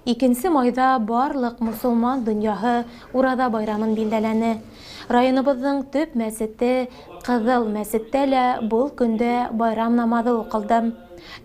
2 майда барлык мусулман дөньяһы Ураза байрамын билдәләне. Районыбызның төп мәсете Кызыл мәсеттә лә бұл көндә байрам намазы укылды.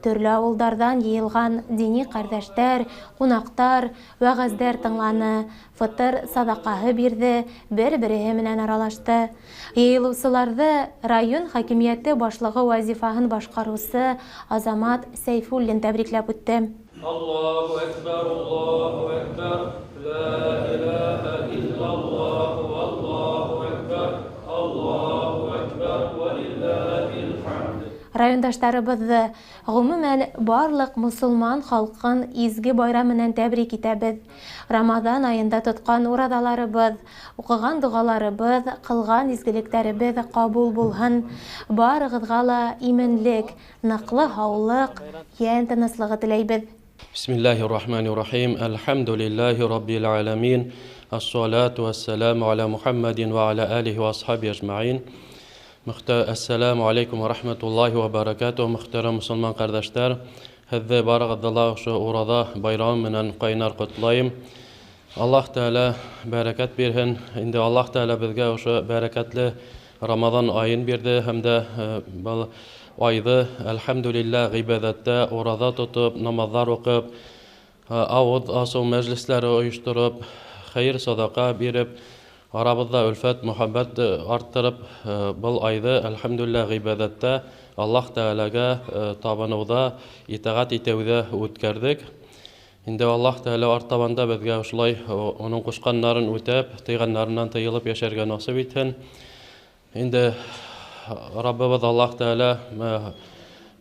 Төрле авылдардан йыелган дини кардәштәр, кунактар, вәгазьләр тыңланы, фытыр садакаһы бирде, бер-береһе менән аралашты. Йыелучыларҙы район хакимияте башлыгы вазифаһын башкаручы Азамат Сәйфуллин тәбрикләп үтте. Аллаху акбар, Аллаху акбар, ла илаха иллаллаху, Аллаху акбар, Аллаху акбар, ва лиллахил хамд. Райондаштарыбыҙҙы, ғөмүмән барлыҡ мусулман халҡын изге байрам менән тәбрик итәбеҙ. Рамаҙан айында тотҡан ураҙаларыбыҙ, уҡыған доғаларыбыҙ, ҡылған изгелектәребеҙ ҡабул булһын. Барығыҙға ла именлек, ныҡлы һаулыҡ, йән тыныслығы теләйбеҙ. Бисмиллахир-рахманир-рахим. Алхамдулиллахи раббил аламин. Ас-салату вассаламу аля Мухаммадин ва аля алихи ва асхаби ажмаин. Ассаламу алейкум ва рахматуллахи ва баракату. Мөхтәрәм мусулман ҡәрҙәштәр, һеҙҙе барығыҙҙы ошо Ураҙа байрамы менән ҡайнар ҡотлайым. Аллаһ Тәғәлә бәрәкәт бирһен. Инде Аллаһ Тәғәлә беҙгә ошо бәрәкәтле Рамаҙан айын бирҙе һәм дә был айҙы, әлхәмдүлилләһ, ғибәҙәттә, ураҙа тотоп, намаҙҙар уҡып, ауыҙ асыу мәжлестәре ойоштороп, хәйер садаҡа биреп, арабыҙҙа өлфәт, мөхәббәт арттырып, был айҙы, әлхәмдүлилләһ, ғибәҙәттә, Аллаһ Тәғәләгә табыныуҙа, итәғәт итеүҙә үткәрҙек. Инде Аллаһ Тәғәлә артабанда беҙгә ошолай уның ҡушҡаннарын үтәп, тыйғаннарынан тыйылып йәшәргә насип итһен. Инде Раббыбыҙ Аллаһ Тәғәлә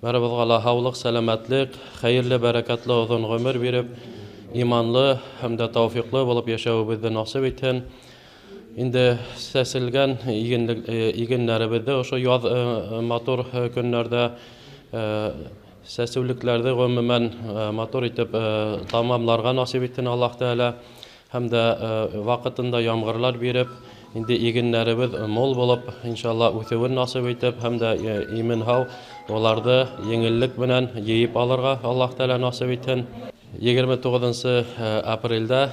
барыбыҙға ла һаулыҡ, сәләмәтлек, хәйерле, бәрәкәтле оҙон ғүмер биреп, иманлы һәм дә тауфиҡлы булып йәшәүебеҙҙе насип итһен. Инде сәселгән игеннәребеҙҙе ошо яҙ матур көннәрҙә сәсеүлекләрҙе ғөмүмән матур итеп тамамларға насип итһен Аллаһ Тәғәлә. Һәм дә ваҡытында ямғырлар биреп, инде игеннәребеҙ мул булып, иншалла, үҫеүен насип итеп, һәм дә имен-һау уларҙы еңеллек менән йыйып алырға Аллаһ Тәғәлә насип итһен. 29 апрелдә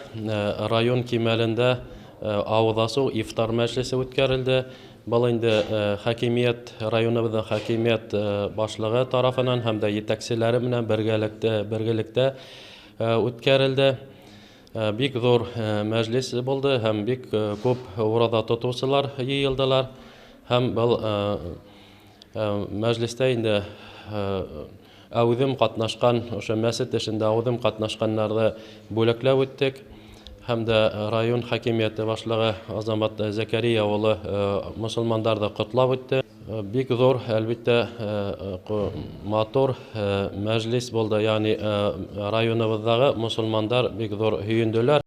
район кимәлендә ауыҙ асыу ифтар мәжлесе үткәрелде. Был инде районыбыҙҙың хакимиәт башлығы тарафынан һәм дә етәкселәре менән бергәлектә үткәрелде. Бик ҙур мәжлис булды һәм бик күп ураҙа тотоусылар йыйылдылар. Һәм был мәжлистә инде әүҙем ҡатнашҡан, ошо мәсет эшендә әүҙем ҡатнашҡандарҙы бүләкләп үттек. Һәм дә район хакимиәте башлығы Азамат Зәкәрия улы мусулмандарҙы ҡотлап үтте. Бик ҙур, әлбиттә, матур мәжлис булды. Яғни районыбыҙҙағы мусулмандар бик ҙур һөйөндөләр.